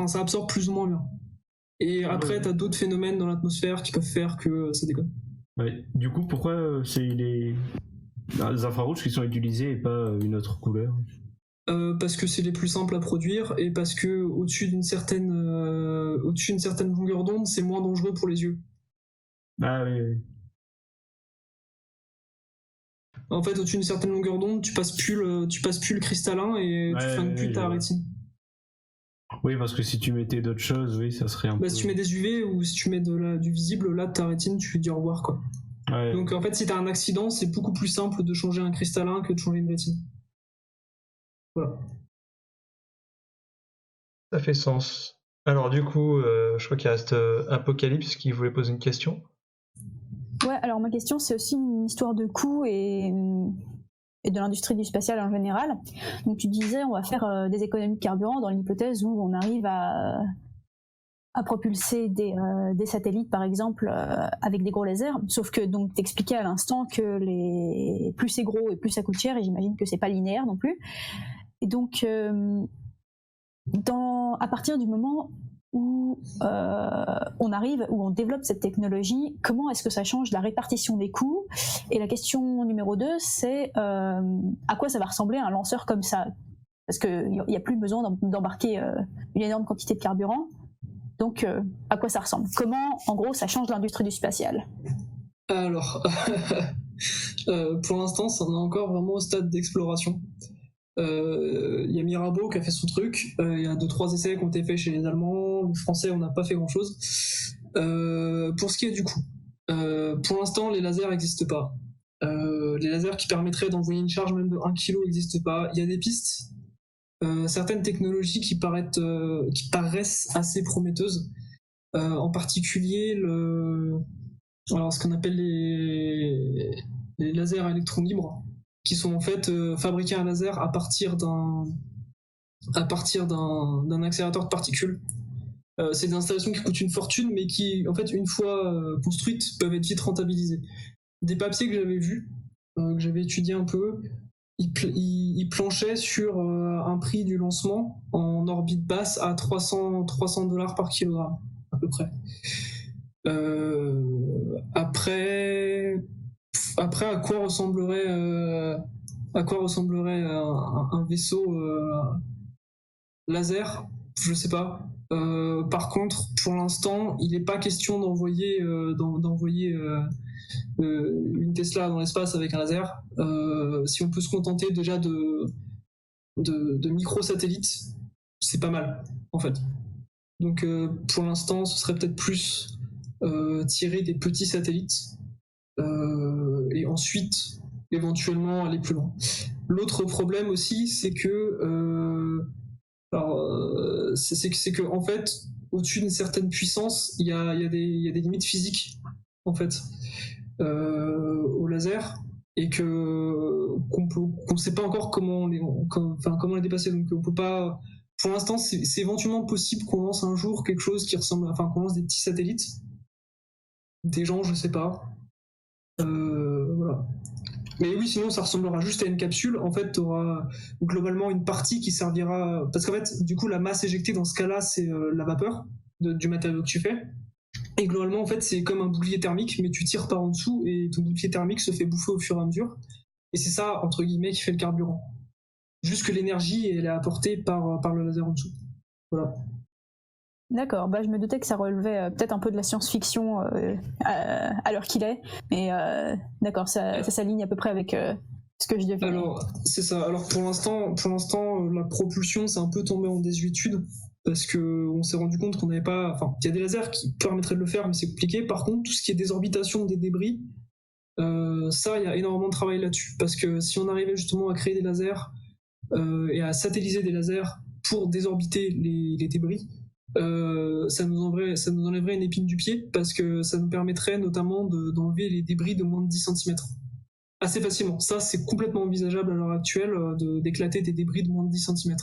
ça absorbe plus ou moins bien. Et après, t'as d'autres phénomènes dans l'atmosphère qui peuvent faire que ça déconne. Ouais. Du coup, pourquoi c'est les infrarouges qui sont utilisés et pas une autre couleur ? Parce que c'est les plus simples à produire et parce que au-dessus d'une certaine longueur d'onde, c'est moins dangereux pour les yeux. Ah oui. En fait, au-dessus d'une certaine longueur d'onde, tu passes plus le cristallin et tu flingues plus ta rétine. Oui, parce que si tu mettais d'autres choses, oui, ça serait un peu... Si tu mets des UV ou si tu mets du visible, là, ta rétine, tu lui dis au revoir, quoi. Ouais. Donc, en fait, si t'as un accident, c'est beaucoup plus simple de changer un cristallin que de changer une rétine. Voilà. Ça fait sens. Alors, du coup, je crois qu'il reste Apocalypse qui voulait poser une question. Ouais, alors ma question, c'est aussi une histoire de coût et de l'industrie du spatial en général. Donc tu disais, on va faire des économies de carburant dans l'hypothèse où on arrive à propulser des satellites, par exemple, avec des gros lasers. Sauf que, donc, t'expliquais à l'instant que plus c'est gros et plus ça coûte cher, et j'imagine que c'est pas linéaire non plus. Et donc, à partir du moment où on développe cette technologie, comment est-ce que ça change la répartition des coûts ? Et la question numéro 2, c'est à quoi ça va ressembler un lanceur comme ça ? Parce qu'il n'y a plus besoin d'embarquer une énorme quantité de carburant. Donc, à quoi ça ressemble ? Comment, en gros, ça change l'industrie du spatial ? Alors, pour l'instant, ça en est encore vraiment au stade d'exploration. Il y a Mirabeau qui a fait son truc, il y a 2-3 essais qui ont été faits chez les Allemands, les Français on n'a pas fait grand chose. Pour ce qui est du coût, pour l'instant, les lasers n'existent pas. Les lasers qui permettraient d'envoyer une charge même de 1 kg n'existent pas. Il y a des pistes, certaines technologies qui paraissent assez prometteuses, en particulier ce qu'on appelle les lasers à électrons libres, qui sont en fait fabriquer un laser à partir d'un accélérateur de particules. C'est des installations qui coûtent une fortune, mais qui, en fait, une fois construites, peuvent être vite rentabilisées. Des papiers que j'avais vus, que j'avais étudiés un peu, ils planchaient sur un prix du lancement en orbite basse à $300 par kilogramme, à peu près. Après, à quoi ressemblerait un vaisseau laser? Je sais pas. Par contre, pour l'instant, il n'est pas question d'envoyer une Tesla dans l'espace avec un laser. Si on peut se contenter déjà de microsatellites, c'est pas mal, en fait. Donc, pour l'instant, ce serait peut-être plus tirer des petits satellites et ensuite, éventuellement, aller plus loin. L'autre problème aussi, c'est que c'est que en fait, au-dessus d'une certaine puissance, il y a des limites physiques, en fait, au laser, et qu'on ne sait pas encore comment les dépasser. Donc on peut pas. Pour l'instant, c'est éventuellement possible qu'on lance un jour quelque chose qui ressemble, qu'on lance des petits satellites, des gens, je sais pas. Voilà. Mais oui, sinon ça ressemblera juste à une capsule. En fait, tu auras globalement une partie qui servira. Parce qu'en fait, du coup, la masse éjectée dans ce cas-là, c'est la vapeur du matériau que tu fais. Et globalement, en fait, c'est comme un bouclier thermique, mais tu tires par en dessous et ton bouclier thermique se fait bouffer au fur et à mesure. Et c'est ça, entre guillemets, qui fait le carburant. Juste que l'énergie, elle est apportée par le laser en dessous. Voilà. D'accord, je me doutais que ça relevait peut-être un peu de la science-fiction à l'heure qu'il est, mais d'accord, ça s'aligne à peu près avec ce que je devinais. Alors, c'est ça. Alors pour l'instant, la propulsion, c'est un peu tombé en désuétude, parce qu'on s'est rendu compte qu'on n'avait pas... Enfin, il y a des lasers qui permettraient de le faire, mais c'est compliqué. Par contre, tout ce qui est désorbitation des débris, ça, il y a énormément de travail là-dessus, parce que si on arrivait justement à créer des lasers et à satelliser des lasers pour désorbiter les débris, ça nous enlèverait une épine du pied, parce que ça nous permettrait notamment d'enlever les débris de moins de 10 cm assez facilement. Ça, c'est complètement envisageable à l'heure actuelle, d'éclater des débris de moins de 10 cm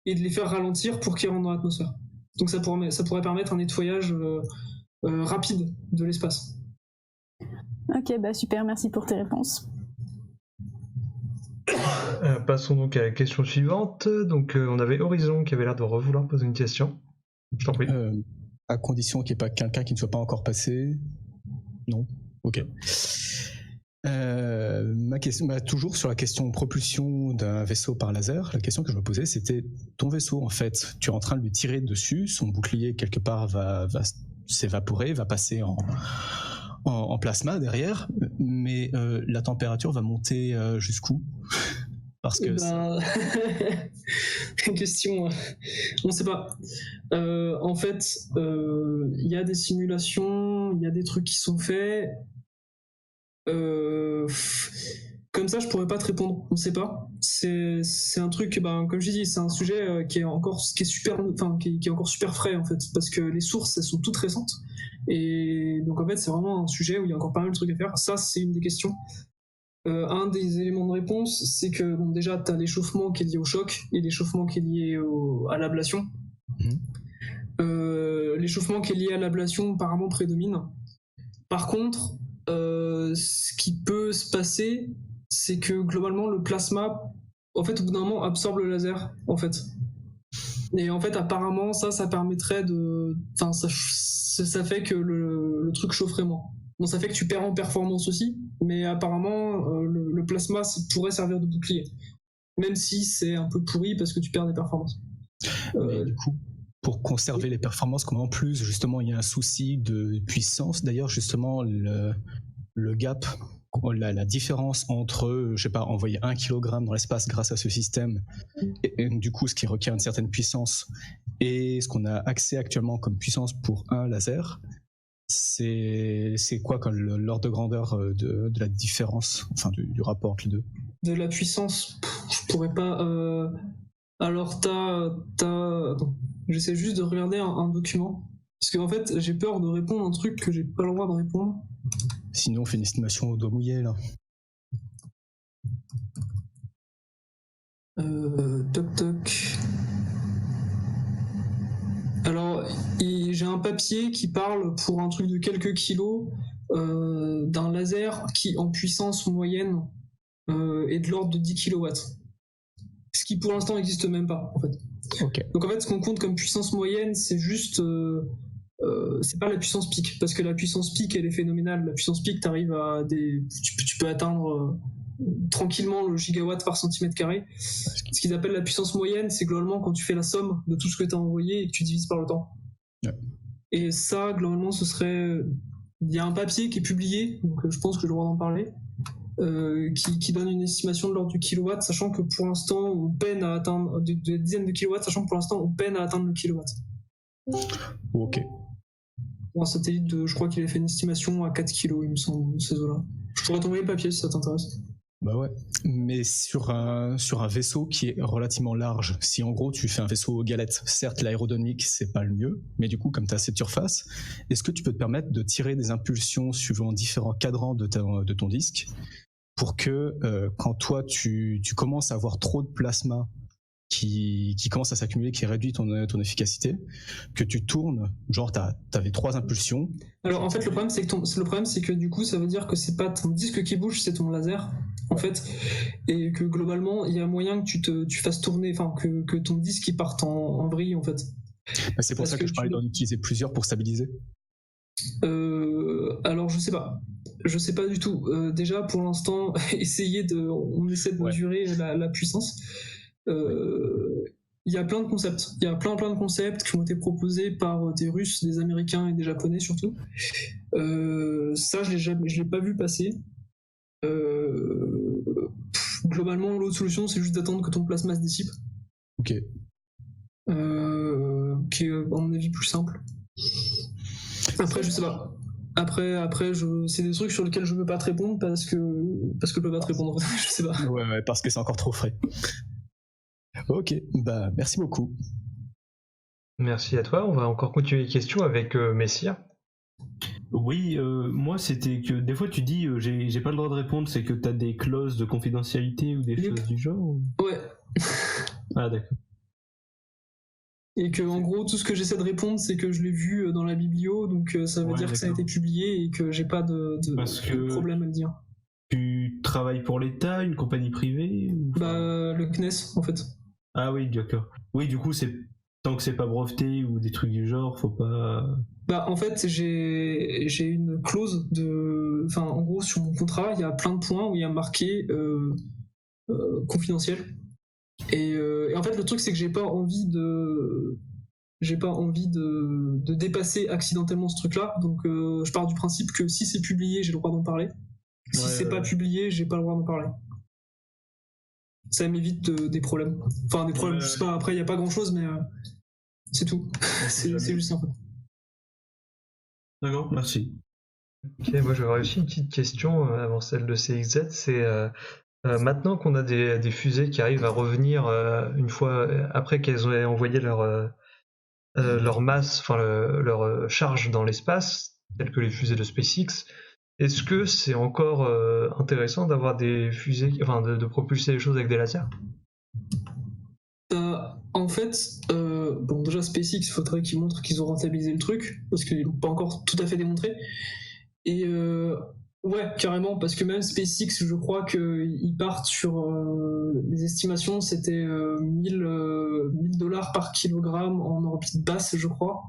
et de les faire ralentir pour qu'ils rentrent dans l'atmosphère. Donc ça pourrait permettre un nettoyage rapide de l'espace. Ok, super, merci pour tes réponses. Passons donc à la question suivante. Donc on avait Horizon qui avait l'air de vouloir poser une question. Je t'en prie. À condition qu'il n'y ait pas quelqu'un qui ne soit pas encore passé. Non. Ok. Ma question, toujours sur la question propulsion d'un vaisseau par laser, la question que je me posais, c'était ton vaisseau, en fait, tu es en train de lui tirer dessus, son bouclier quelque part va s'évaporer, va passer en plasma derrière, mais la température va monter jusqu'où? Parce que une question, on ne sait pas. En fait, il y a des simulations, il y a des trucs qui sont faits. Comme ça, je pourrais pas te répondre. On sait pas. C'est un truc, comme je dis, c'est un sujet qui est encore super frais, en fait, parce que les sources, elles sont toutes récentes. Et donc en fait, c'est vraiment un sujet où il y a encore pas mal de trucs à faire. Ça, c'est une des questions. Un des éléments de réponse, c'est que déjà, tu as l'échauffement qui est lié au choc et l'échauffement qui est lié à l'ablation. L'échauffement qui est lié à l'ablation apparemment prédomine. Par contre, ce qui peut se passer, c'est que globalement le plasma, en fait, au bout d'un moment, absorbe le laser, en fait. Et en fait, apparemment, ça permettrait ça fait que le truc chaufferait moins. Bon, ça fait que tu perds en performance aussi, mais apparemment, le plasma pourrait servir de bouclier. Même si c'est un peu pourri parce que tu perds des performances. Mais du coup, pour conserver les performances, comme en plus, justement, il y a un souci de puissance. D'ailleurs, justement, le gap, la différence entre, je sais pas, envoyer 1 kg dans l'espace grâce à ce système, et du coup, ce qui requiert une certaine puissance, Et ce qu'on a accès actuellement comme puissance pour un laser, c'est quoi comme l'ordre de grandeur de la différence, enfin du rapport entre les deux? De la puissance, je pourrais pas. Alors attends, j'essaie juste de regarder un document. Parce qu'en fait, j'ai peur de répondre à un truc que j'ai pas le droit de répondre. Sinon, on fait une estimation au doigt mouillé, là. Toc. Alors, j'ai un papier qui parle pour un truc de quelques kilos d'un laser qui, en puissance moyenne, est de l'ordre de 10 kW. Ce qui, pour l'instant, n'existe même pas, en fait. Okay. Donc, en fait, ce qu'on compte comme puissance moyenne, c'est juste... c'est pas la puissance pic, parce que la puissance pic, elle est phénoménale. La puissance pic, t'arrives à des... Tu peux atteindre... tranquillement le gigawatt par centimètre carré. Ce qu'ils appellent la puissance moyenne, c'est globalement quand tu fais la somme de tout ce que tu as envoyé et que tu divises par le temps. Ouais. Et ça, globalement, ce serait... Il y a un papier qui est publié, donc je pense que j'ai le droit d'en parler, qui donne une estimation de l'ordre du kilowatt, sachant que pour l'instant, on peine à atteindre des dizaines de kilowatts, sachant que pour l'instant, on peine à atteindre le kilowatt. Ok. Pour un satellite, je crois qu'il avait fait une estimation à 4 kilos, il me semble, ces eaux-là. Je pourrais t'envoyer le papier si ça t'intéresse. Bah ouais, mais sur un vaisseau qui est relativement large, si en gros tu fais un vaisseau galette, certes l'aérodynamique c'est pas le mieux, mais du coup comme tu as cette surface, est-ce que tu peux te permettre de tirer des impulsions suivant différents cadrans de ton disque pour que quand toi tu commences à avoir trop de plasma qui commence à s'accumuler, qui réduit ton efficacité, que tu tournes, genre t'avais 3 impulsions. Alors en fait le problème c'est que du coup ça veut dire que c'est pas ton disque qui bouge, c'est ton laser en fait, et que globalement il y a moyen que tu fasses tourner, enfin que ton disque il parte en vrille en fait. Bah, c'est pour ça que je parlais d'en utiliser plusieurs pour stabiliser. Alors je sais pas du tout. Déjà pour l'instant on essaie de mesurer la puissance. Il y a plein de concepts. Il y a plein de concepts qui ont été proposés par des Russes, des Américains et des Japonais surtout. Ça, je l'ai pas vu passer. Globalement, l'autre solution, c'est juste d'attendre que ton plasma se dissipe. Ok. Qui est, à mon avis, plus simple. Après, je sais pas. Après, c'est des trucs sur lesquels je peux pas te répondre parce que je peux pas te répondre. Je sais pas. Ouais, parce que c'est encore trop frais. Ok, bah merci beaucoup. Merci à toi. On va encore continuer les questions avec Messire. Oui, moi c'était que des fois tu dis j'ai pas le droit de répondre, c'est que t'as des clauses de confidentialité ou des choses du genre ou... Ouais. Ah d'accord. Et que en gros tout ce que j'essaie de répondre c'est que je l'ai vu dans la biblio, donc ça veut dire que ça a été publié et que j'ai pas de problème à le dire. Tu travailles pour l'État, une compagnie privée ou... Bah le CNES en fait. Ah oui, d'accord. Oui, du coup, tant que c'est pas breveté ou des trucs du genre, faut pas... Bah en fait, j'ai une clause de... Enfin, en gros, sur mon contrat, il y a plein de points où il y a marqué confidentiel. Et en fait, le truc, c'est que j'ai pas envie de dépasser accidentellement ce truc-là. Donc, je pars du principe que si c'est publié, j'ai le droit d'en parler. Si c'est pas publié, j'ai pas le droit d'en parler. Ça m'évite des problèmes. Enfin, des problèmes, je sais pas, après, il n'y a pas grand-chose, mais c'est tout. c'est juste un peu. D'accord, merci. Ok, moi j'aurais aussi une petite question avant celle de CXZ. C'est maintenant qu'on a des fusées qui arrivent à revenir une fois après qu'elles ont envoyé leur masse, enfin leur charge dans l'espace, telles que les fusées de SpaceX, est-ce que c'est encore intéressant d'avoir des fusées, enfin de propulser les choses avec des lasers? En fait, bon déjà SpaceX, il faudrait qu'ils montrent qu'ils ont rentabilisé le truc, parce qu'ils l'ont pas encore tout à fait démontré. Et ouais, carrément, parce que même SpaceX, je crois qu'ils partent sur les estimations, c'était $1000 par kilogramme en orbite basse, je crois.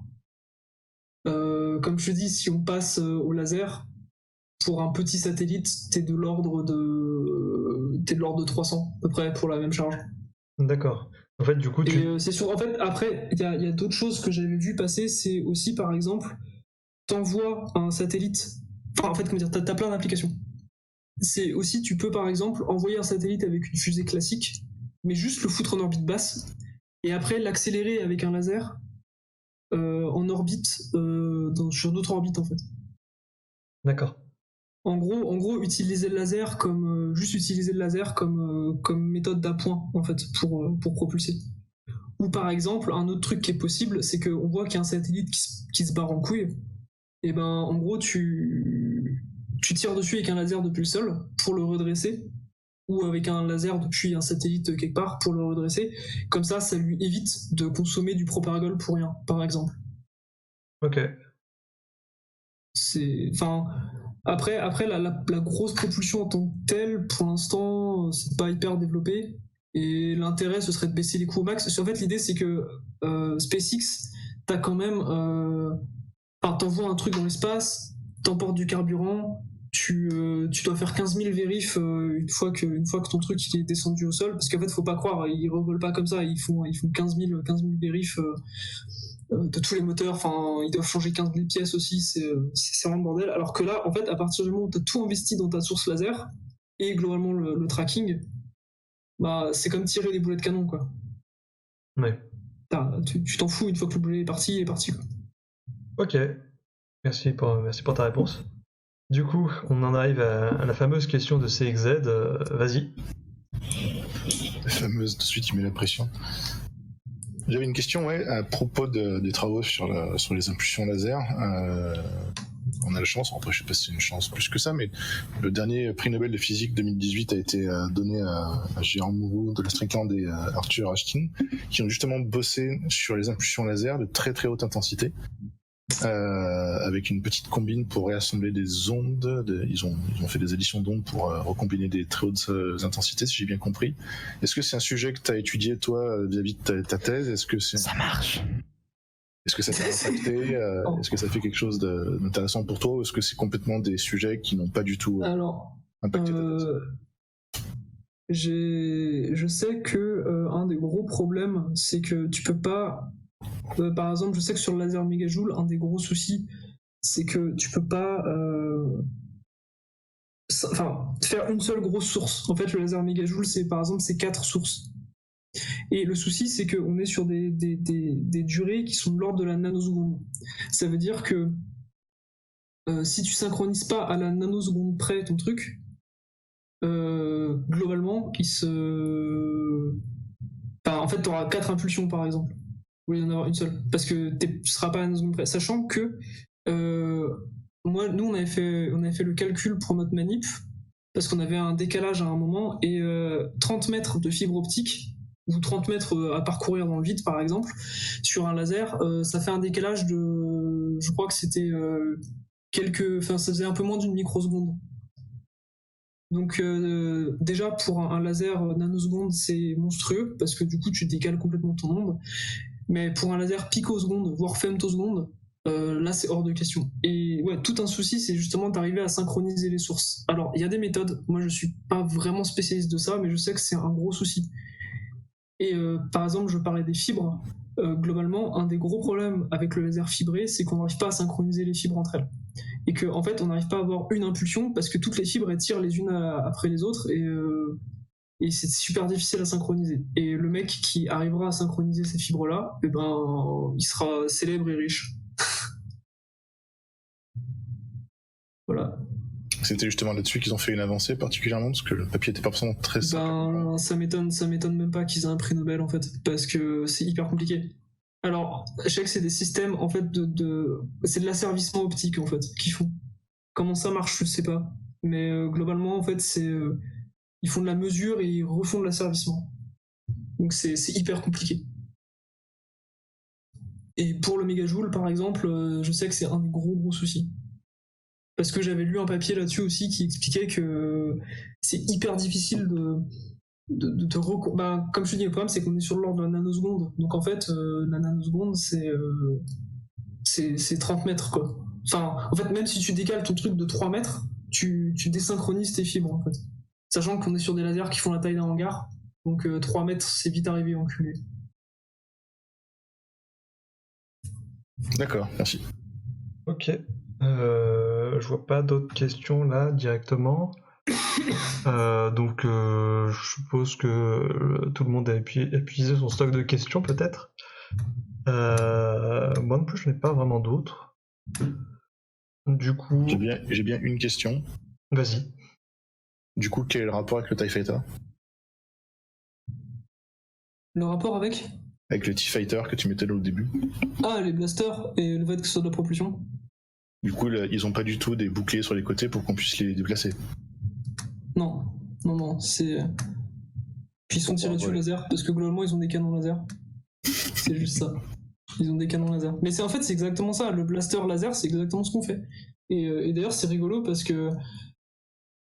Comme je te dis, si on passe au laser, pour un petit satellite, t'es de l'ordre de 300 à peu près pour la même charge. D'accord. En fait, du coup, c'est sûr. En fait, après, il y a d'autres choses que j'avais vu passer. C'est aussi, par exemple, t'envoies un satellite. Enfin, en fait, comment dire, t'as plein d'applications. C'est aussi, tu peux par exemple envoyer un satellite avec une fusée classique, mais juste le foutre en orbite basse. et après l'accélérer avec un laser en orbite, sur d'autres orbites en fait. D'accord. En gros, utiliser le laser comme méthode d'appoint en fait pour propulser. Ou par exemple, un autre truc qui est possible, c'est qu'on voit qu'il y a un satellite qui se barre en couille. Et ben, en gros, tu tires dessus avec un laser depuis le sol pour le redresser, ou avec un laser depuis un satellite quelque part pour le redresser. Comme ça lui évite de consommer du propargol pour rien, par exemple. Ok. Après la grosse propulsion en tant que telle, pour l'instant, c'est pas hyper développé. Et l'intérêt, ce serait de baisser les coûts au max. En fait, l'idée, c'est que SpaceX, t'as quand même... t'envoies un truc dans l'espace, t'emportes du carburant, tu dois faire 15 000 vérifs une fois que ton truc il est descendu au sol. Parce qu'en fait, faut pas croire, ils revolent pas comme ça. Ils font 15 000 vérifs de tous les moteurs. Enfin, ils doivent changer 15 000 pièces aussi. C'est vraiment le bordel. Alors que là, en fait, à partir du moment où t'as tout investi dans ta source laser et globalement le tracking, bah, c'est comme tirer des boulets de canon, quoi. Ouais. Tu t'en fous, une fois que le boulet est parti, il est parti, quoi. Ok. Merci pour ta réponse. Du coup, on en arrive à la fameuse question de CXZ. Vas-y. La fameuse, de suite, il met la pression. J'avais une question, à propos des travaux sur les impulsions laser. On a la chance, après je sais pas si c'est une chance plus que ça, mais le dernier prix Nobel de physique 2018 a été donné à Jérôme Mourou de la Strickland et à Arthur Ashkin, qui ont justement bossé sur les impulsions laser de très très haute intensité, avec une petite combine pour réassembler des ondes. Ils ont fait des additions d'ondes pour recombiner des très hautes intensités, si j'ai bien compris. Est-ce que c'est un sujet que tu as étudié, toi, vis-à-vis de ta thèse? Est-ce que Ça marche. Est-ce que ça t'a impacté? Est-ce que ça fait quelque chose d'intéressant pour toi, ou est-ce que c'est complètement des sujets qui n'ont pas du tout impacté ta thèse? Je sais que un des gros problèmes, c'est que tu peux pas... par exemple, je sais que sur le laser mégajoule, un des gros soucis, c'est que tu peux pas faire une seule grosse source. En fait, le laser mégajoule, par exemple, c'est 4 sources. Et le souci, c'est qu'on est sur des durées qui sont de l'ordre de la nanoseconde. Ça veut dire que si tu synchronises pas à la nanoseconde près ton truc, globalement, en fait, tu auras 4 impulsions, par exemple. Au lieu d'en avoir une seule. Parce que tu seras pas à la nanoseconde près. Sachant que nous, on avait fait le calcul pour notre manip, parce qu'on avait un décalage à un moment, et 30 mètres de fibre optique, ou 30 mètres à parcourir dans le vide, par exemple, sur un laser, ça fait un décalage de... Je crois que c'était ça faisait un peu moins d'une microseconde. Donc déjà, pour un laser nanoseconde, c'est monstrueux, parce que du coup, tu décales complètement ton onde. Mais pour un laser picoseconde, voire femtoseconde, là c'est hors de question. Et ouais, tout un souci, c'est justement d'arriver à synchroniser les sources. Alors, il y a des méthodes, moi je suis pas vraiment spécialiste de ça, mais je sais que c'est un gros souci. Et par exemple, je parlais des fibres. Globalement, un des gros problèmes avec le laser fibré, c'est qu'on n'arrive pas à synchroniser les fibres entre elles. Et qu'en fait, on n'arrive pas à avoir une impulsion, parce que toutes les fibres, elles tirent les unes après les autres, et c'est super difficile à synchroniser. Et le mec qui arrivera à synchroniser ces fibres-là, il sera célèbre et riche. Voilà. C'était justement là-dessus qu'ils ont fait une avancée particulièrement, parce que le papier était pas forcément très simple. Ça m'étonne même pas qu'ils aient un prix Nobel, en fait, parce que c'est hyper compliqué. Alors, je sais que c'est des systèmes, en fait, c'est de l'asservissement optique, en fait, qu'ils font. Comment ça marche, je sais pas. Mais globalement, en fait, ils font de la mesure et ils refont de l'asservissement. Donc c'est hyper compliqué. Et pour le mégajoule, par exemple, je sais que c'est un des gros soucis. Parce que j'avais lu un papier là-dessus aussi qui expliquait que c'est hyper difficile comme je te dis, le problème c'est qu'on est sur l'ordre de la nanoseconde. Donc en fait, la nanoseconde, c'est 30 mètres, quoi. Enfin, en fait, même si tu décales ton truc de 3 mètres, tu désynchronises tes fibres, en fait. Sachant qu'on est sur des lasers qui font la taille d'un hangar, donc 3 mètres, c'est vite arrivé en cumulé. D'accord, merci. Ok. Je vois pas d'autres questions là directement. Donc je suppose que tout le monde a épuisé son stock de questions peut-être. Moi non plus je n'ai pas vraiment d'autres. Du coup... J'ai bien une question. Vas-y. Du coup, quel est le rapport avec le TIE Fighter? Le rapport avec Avec le TIE Fighter que tu mettais là au début. Ah, les blasters et le fait que ce soit de la propulsion. Du coup, là, ils ont pas du tout des boucliers sur les côtés pour qu'on puisse les déplacer. Non, c'est... Puis ils sont tirés dessus laser, parce que globalement ils ont des canons laser. C'est juste ça. Ils ont des canons laser. Mais en fait c'est exactement ça, le blaster laser c'est exactement ce qu'on fait. Et d'ailleurs c'est rigolo parce que...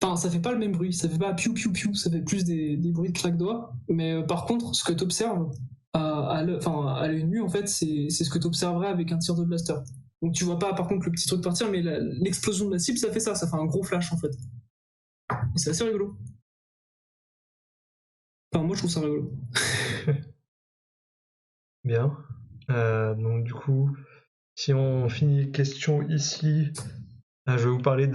Enfin, ça fait pas le même bruit, ça fait pas piou piou piou, ça fait plus des bruits de claque-doigts. Mais par contre, ce que t'observes à l'œil nu, en fait, c'est ce que t'observerais avec un tir de blaster. Donc tu vois pas par contre le petit truc partir, mais l'explosion de la cible ça fait un gros flash en fait. Et c'est assez rigolo. Enfin, moi je trouve ça rigolo. Bien. Donc du coup, si on finit les questions ici, je vais vous parler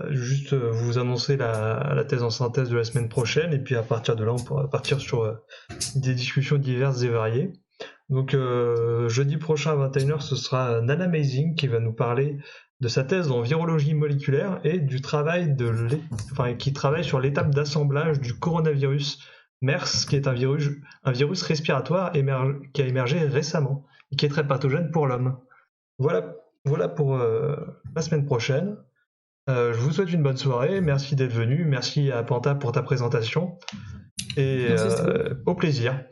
juste vous annoncer la thèse en synthèse de la semaine prochaine, et puis à partir de là, on pourra partir sur des discussions diverses et variées. Donc jeudi prochain à 21h, ce sera Nana Amazing qui va nous parler de sa thèse en virologie moléculaire et du travail qui travaille sur l'étape d'assemblage du coronavirus MERS, qui est un virus respiratoire qui a émergé récemment et qui est très pathogène pour l'homme. Voilà pour la semaine prochaine. Je vous souhaite une bonne soirée. Merci d'être venu. Merci à Panta pour ta présentation. Et au plaisir.